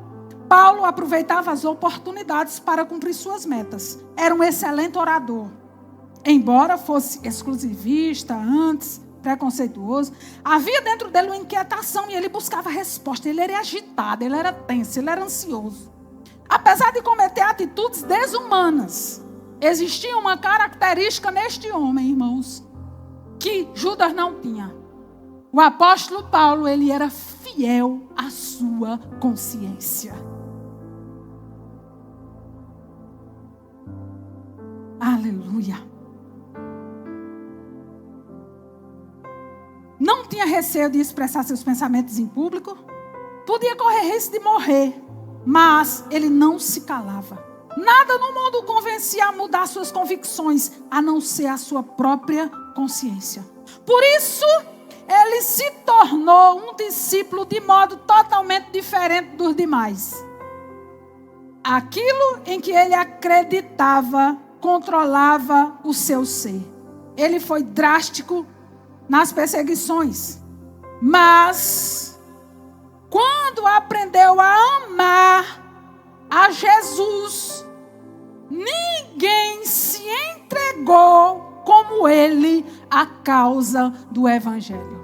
Paulo aproveitava as oportunidades para cumprir suas metas. Era um excelente orador. Embora fosse exclusivista antes, preconceituoso, havia dentro dele uma inquietação e ele buscava resposta. Ele era agitado, ele era tenso, ele era ansioso. Apesar de cometer atitudes desumanas, existia uma característica neste homem, irmãos, que Judas não tinha. O apóstolo Paulo, ele era fiel à sua consciência. Aleluia. Não tinha receio de expressar seus pensamentos em público. Podia correr risco de morrer, mas ele não se calava. Nada no mundo o convencia a mudar suas convicções, a não ser a sua própria consciência. Por isso, ele se tornou um discípulo de modo totalmente diferente dos demais. Aquilo em que ele acreditava controlava o seu ser. Ele foi drástico nas perseguições, mas quando aprendeu a amar a Jesus, ninguém se entregou como ele à causa do Evangelho.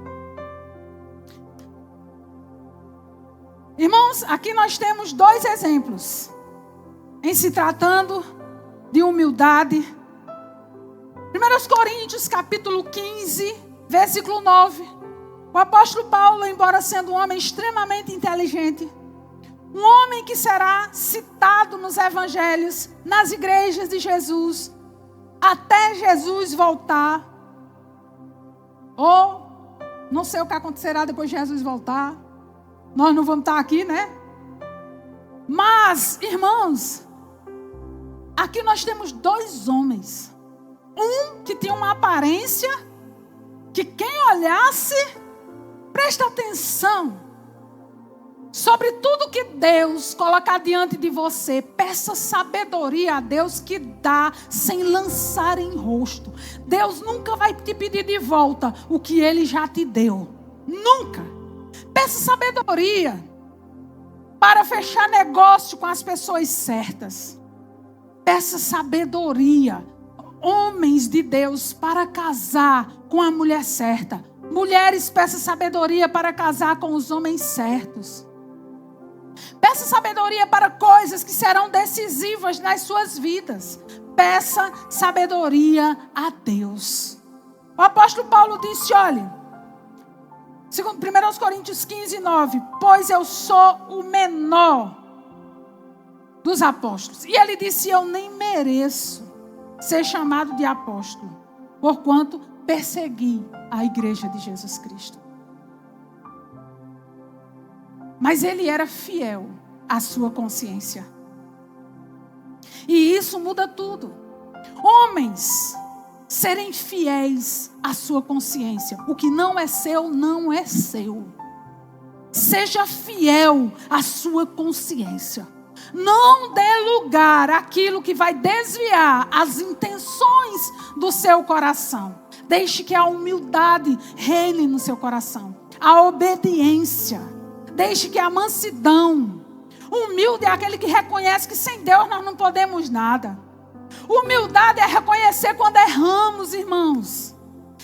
Irmãos, aqui nós temos 2 exemplos em se tratando de humildade. 1 Coríntios capítulo 15, versículo 9. O apóstolo Paulo, embora sendo um homem extremamente inteligente, um homem que será citado nos evangelhos, nas igrejas de Jesus, até Jesus voltar. Ou, não sei o que acontecerá depois de Jesus voltar. Nós não vamos estar aqui, né? Mas, irmãos, aqui nós temos 2 homens. Um que tinha uma aparência que quem olhasse, presta atenção. Sobre tudo que Deus colocar diante de você, peça sabedoria a Deus que dá sem lançar em rosto. Deus nunca vai te pedir de volta o que Ele já te deu. Nunca. Peça sabedoria para fechar negócio com as pessoas certas. Peça sabedoria, homens de Deus, para casar com a mulher certa. Mulheres, peça sabedoria para casar com os homens certos. Peça sabedoria para coisas que serão decisivas nas suas vidas. Peça sabedoria a Deus. O apóstolo Paulo disse, olha, 1 Coríntios 15, 9, pois eu sou o menor dos apóstolos. E ele disse, eu nem mereço ser chamado de apóstolo, porquanto persegui a igreja de Jesus Cristo. Mas ele era fiel à sua consciência. E isso muda tudo. Homens serem fiéis à sua consciência. O que não é seu, não é seu. Seja fiel à sua consciência. Não dê lugar àquilo que vai desviar as intenções do seu coração. Deixe que a humildade reine no seu coração. A obediência. Deixe que a mansidão. Humilde é aquele que reconhece que sem Deus nós não podemos nada. Humildade é reconhecer quando erramos, irmãos.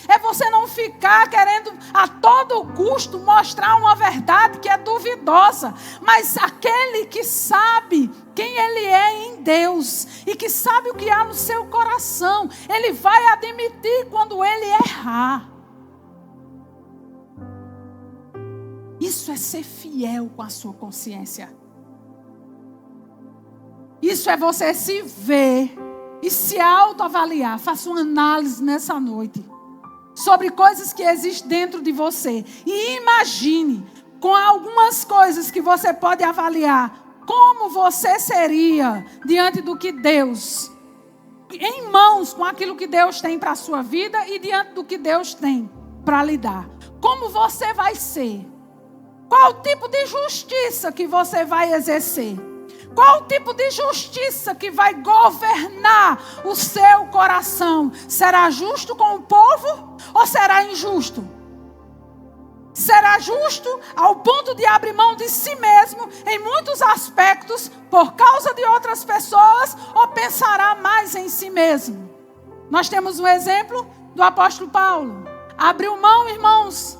É você não ficar querendo a todo custo mostrar uma verdade que é duvidosa. Mas aquele que sabe quem ele é em Deus e que sabe o que há no seu coração, ele vai admitir quando ele errar. Isso é ser fiel com a sua consciência. Isso é você se ver e se autoavaliar. Faça uma análise nessa noite sobre coisas que existem dentro de você. E imagine, com algumas coisas que você pode avaliar, como você seria diante do que Deus, em mãos com aquilo que Deus tem para a sua vida e diante do que Deus tem para lhe dar. Como você vai ser? Qual o tipo de justiça que você vai exercer? Qual o tipo de justiça que vai governar o seu coração? Será justo com o povo ou será injusto? Será justo ao ponto de abrir mão de si mesmo em muitos aspectos por causa de outras pessoas ou pensará mais em si mesmo? Nós temos um exemplo do apóstolo Paulo. Abriu mão, irmãos,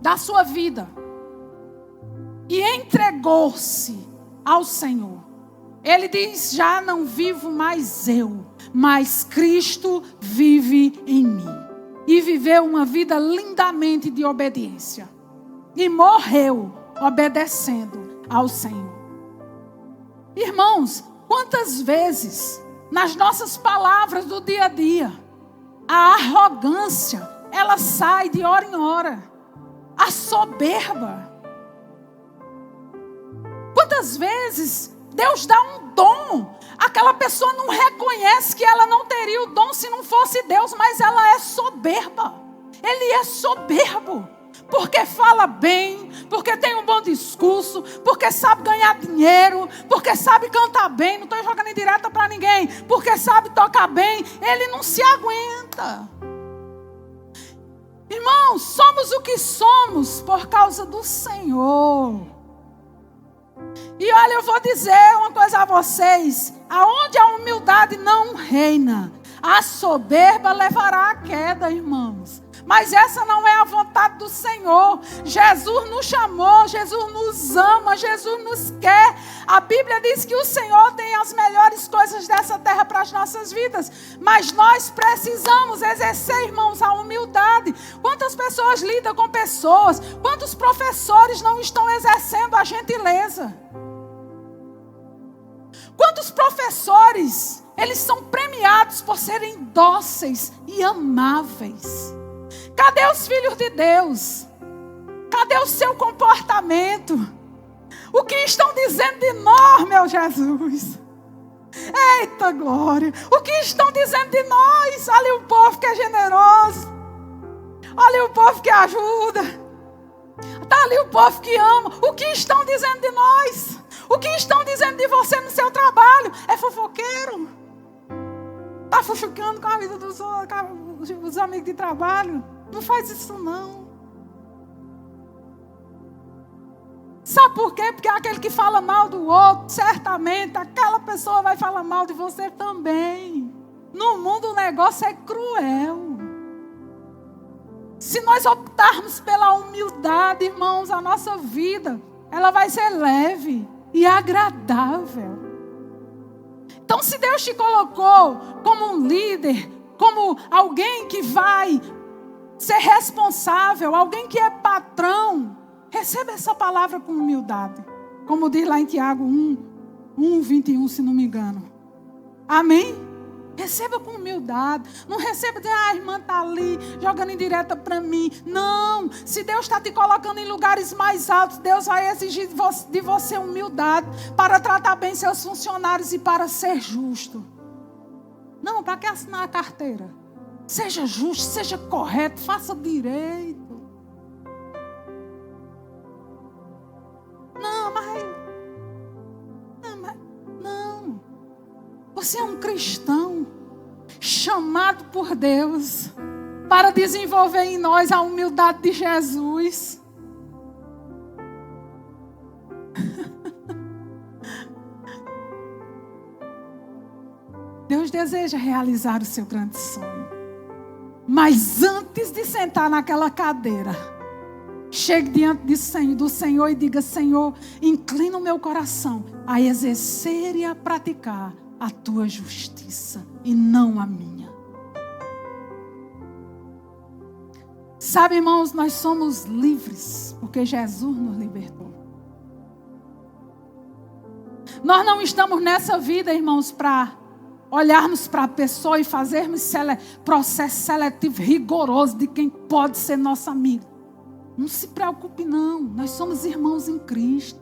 da sua vida e entregou-se ao Senhor. Ele diz: já não vivo mais eu, mas Cristo vive em mim. E viveu uma vida lindamente de obediência. E morreu obedecendo ao Senhor. Irmãos, quantas vezes nas nossas palavras do dia a dia, a arrogância, ela sai de hora em hora. A soberba. Quantas vezes Deus dá um dom, aquela pessoa não reconhece que ela não teria o dom se não fosse Deus, mas ela é soberba. Ele é soberbo, porque fala bem, porque tem um bom discurso, porque sabe ganhar dinheiro, porque sabe cantar bem, não estou jogando indireta para ninguém, porque sabe tocar bem, ele não se aguenta. Irmãos, somos o que somos por causa do Senhor. E olha, eu vou dizer uma coisa a vocês. Aonde a humildade não reina, a soberba levará à queda, irmãos. Mas essa não é a vontade do Senhor. Jesus nos chamou, Jesus nos ama, Jesus nos quer. A Bíblia diz que o Senhor tem as melhores coisas dessa terra para as nossas vidas. Mas nós precisamos exercer, irmãos, a humildade. Quantas pessoas lidam com pessoas? Quantos professores não estão exercendo a gentileza? Quantos professores, eles são premiados por serem dóceis e amáveis? Cadê os filhos de Deus? Cadê o seu comportamento? O que estão dizendo de nós, meu Jesus? Eita glória! O que estão dizendo de nós? Olha o povo que é generoso. Olha o povo que ajuda. Está ali o povo que ama. O que estão dizendo de nós? O que estão dizendo de você no seu trabalho? É fofoqueiro. Está fuxucando com a vida dos os amigos de trabalho. Não faz isso não. Sabe por quê? Porque aquele que fala mal do outro, certamente aquela pessoa vai falar mal de você também. No mundo o negócio é cruel. Se nós optarmos pela humildade, irmãos, a nossa vida, ela vai ser leve e agradável. Então, se Deus te colocou como um líder, como alguém que vai ser responsável, alguém que é patrão, receba essa palavra com humildade. Como diz lá em Tiago 1:21, se não me engano. Amém? Receba com humildade. Não receba de, a irmã está ali, jogando indireta para mim. Não. Se Deus está te colocando em lugares mais altos, Deus vai exigir de você humildade para tratar bem seus funcionários e para ser justo. Não, para que assinar a carteira? Seja justo, seja correto, faça direito. Não. Você é um cristão chamado por Deus para desenvolver em nós a humildade de Jesus. deseja realizar o seu grande sonho. Mas antes de sentar naquela cadeira, chegue diante do Senhor e diga: Senhor, inclina o meu coração a exercer e a praticar a tua justiça e não a minha. Sabe, irmãos, nós somos livres porque Jesus nos libertou. Nós não estamos nessa vida, irmãos, para olharmos para a pessoa e fazermos processo seletivo rigoroso de quem pode ser nosso amigo. Não se preocupe não, nós somos irmãos em Cristo.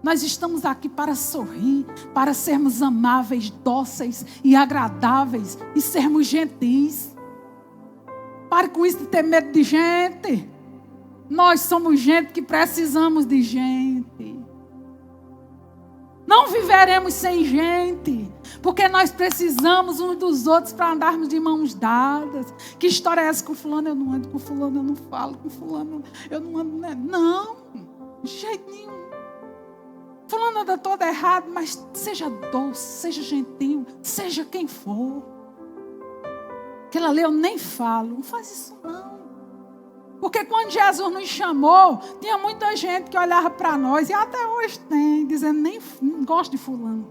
Nós estamos aqui para sorrir, para sermos amáveis, dóceis e agradáveis e sermos gentis. Pare com isso de ter medo de gente. Nós somos gente que precisamos de gente. Não viveremos sem gente, porque nós precisamos uns dos outros para andarmos de mãos dadas. Que história é essa com fulano? Eu não ando com fulano, eu não falo com fulano, eu não ando... Não, de jeito nenhum. Fulano anda todo errado, mas seja doce, seja gentil, seja quem for. Aquela ali eu nem falo, não faz isso não. Porque quando Jesus nos chamou, tinha muita gente que olhava para nós, e até hoje tem, dizendo: nem gosto de fulano.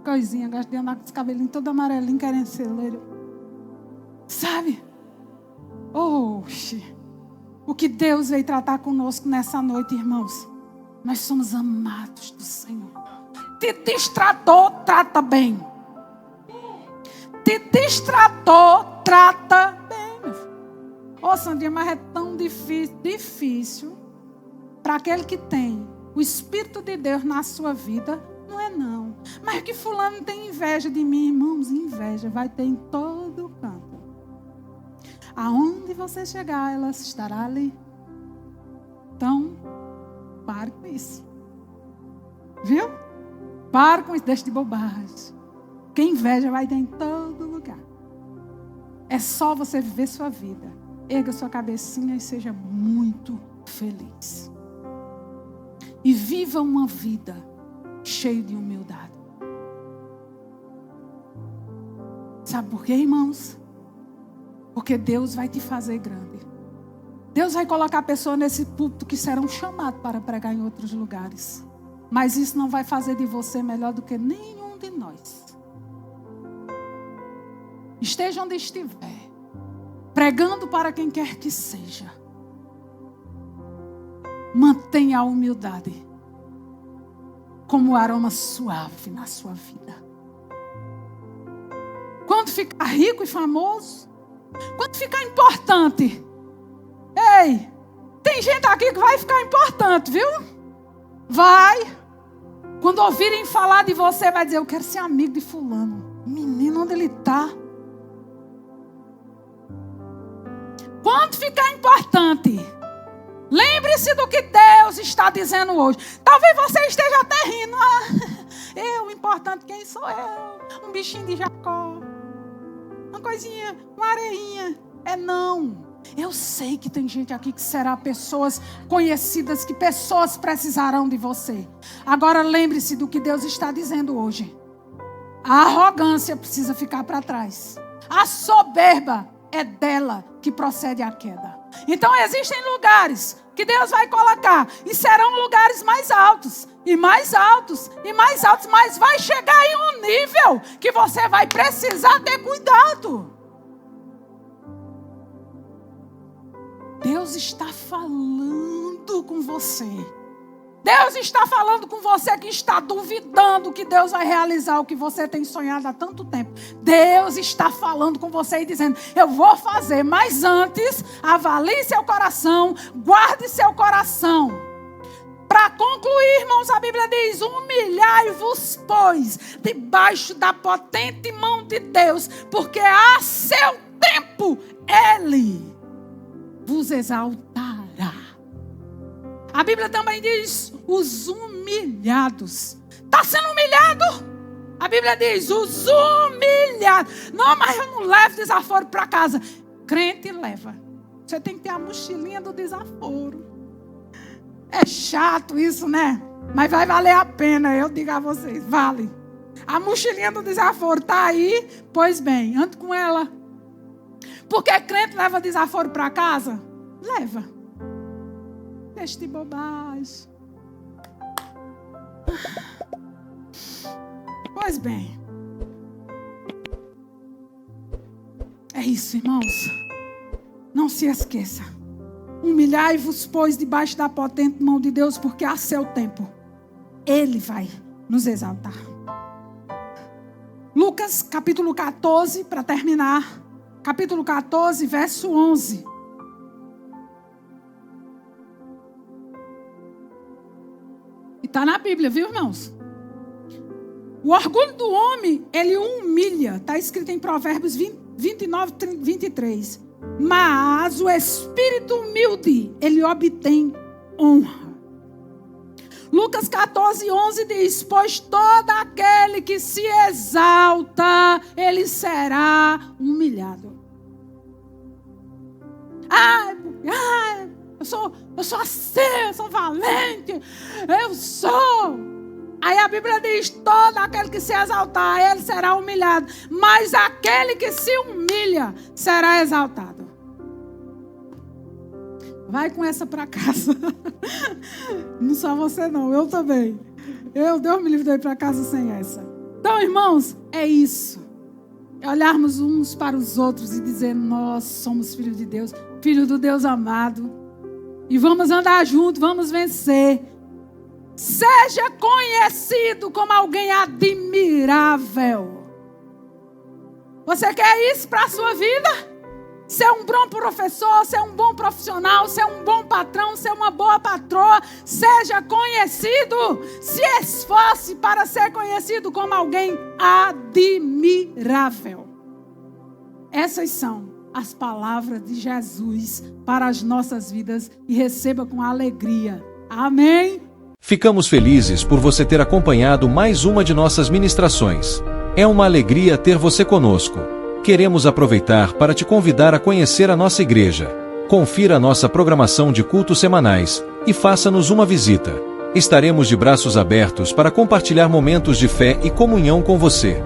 Coisinha, gosto de andar com os cabelinhos todo amarelinho, querendo ser loiro. Sabe? Oxe, o que Deus veio tratar conosco nessa noite, irmãos. Nós somos amados do Senhor. Te destratou, trata bem. Te destratou, trata bem, meu filho. Ô, Sandrinha, mas é tão difícil para aquele que tem o Espírito de Deus na sua vida. Não é não. Mas que fulano tem inveja de mim, irmãos. Inveja vai ter em todo canto. Aonde você chegar, ela estará ali. Então, pare com isso. Viu? Pare com isso, deixa de bobagem. Porque inveja vai ter em todo lugar. É só você viver sua vida. Erga sua cabecinha e seja muito feliz. E viva uma vida cheia de humildade. Sabe por quê, irmãos? Porque Deus vai te fazer grande. Deus vai colocar pessoas nesse púlpito que serão chamadas para pregar em outros lugares. Mas isso não vai fazer de você melhor do que nenhum de nós. Esteja onde estiver, pregando para quem quer que seja. Mantenha a humildade como um aroma suave na sua vida. Quando ficar rico e famoso, quando ficar importante, ei, tem gente aqui que vai ficar importante, viu? Vai. Quando ouvirem falar de você, vai dizer: eu quero ser amigo de fulano. Menino, onde ele está? Quando ficar importante, lembre-se do que Deus está dizendo hoje. Talvez você esteja até rindo. O importante, quem sou eu? Um bichinho de Jacó. Uma coisinha, uma areinha. Não. Eu sei que tem gente aqui que será pessoas conhecidas, que pessoas precisarão de você. Agora lembre-se do que Deus está dizendo hoje. A arrogância precisa ficar para trás. A soberba é dela que procede a queda. Então existem lugares que Deus vai colocar e serão lugares mais altos e mais altos e mais altos, mas vai chegar em um nível que você vai precisar ter cuidado. Deus está falando com você. Deus está falando com você que está duvidando que Deus vai realizar o que você tem sonhado há tanto tempo. Deus está falando com você e dizendo: eu vou fazer, mas antes, avalie seu coração, guarde seu coração. Para concluir, irmãos, a Bíblia diz: humilhai-vos, pois, debaixo da potente mão de Deus, porque a seu tempo Ele vos exaltará. A Bíblia também diz: os humilhados. Está sendo humilhado? A Bíblia diz: os humilhados. Não, mas eu não levo desaforo para casa. Crente leva. Você tem que ter a mochilinha do desaforo. É chato isso, né? Mas vai valer a pena, eu digo a vocês, vale. A mochilinha do desaforo está aí? Pois bem, ande com ela. Porque crente leva desaforo para casa? Leva. Deixa de bobagem. Pois bem. É isso, irmãos. Não se esqueça. Humilhai-vos, pois, debaixo da potente mão de Deus, porque a seu tempo Ele vai nos exaltar. Lucas, capítulo 14, para terminar. Capítulo 14, verso 11. E está na Bíblia, viu, irmãos? O orgulho do homem, ele humilha. Está escrito em Provérbios 29, 23. Mas o espírito humilde, ele obtém honra. Lucas 14, 11 diz: pois todo aquele que se exalta, ele será humilhado. Eu sou assim, eu sou valente, eu sou. Aí a Bíblia diz: todo aquele que se exaltar, ele será humilhado. Mas aquele que se humilha, será exaltado. Vai com essa para casa. Não só você não, eu também. Deus me livre de ir para casa sem essa. Então, irmãos, é isso. É olharmos uns para os outros e dizer: nós somos filhos de Deus, filho do Deus amado. E vamos andar juntos, vamos vencer. Seja conhecido como alguém admirável. Você quer isso para a sua vida? Ser um bom professor, ser um bom profissional, ser um bom patrão, ser uma boa patroa. Seja conhecido. Se esforce para ser conhecido como alguém admirável. Essas são as palavras de Jesus para as nossas vidas. E receba com alegria. Amém? Ficamos felizes por você ter acompanhado mais uma de nossas ministrações. É uma alegria ter você conosco. Queremos aproveitar para te convidar a conhecer a nossa igreja. Confira a nossa programação de cultos semanais e faça-nos uma visita. Estaremos de braços abertos para compartilhar momentos de fé e comunhão com você.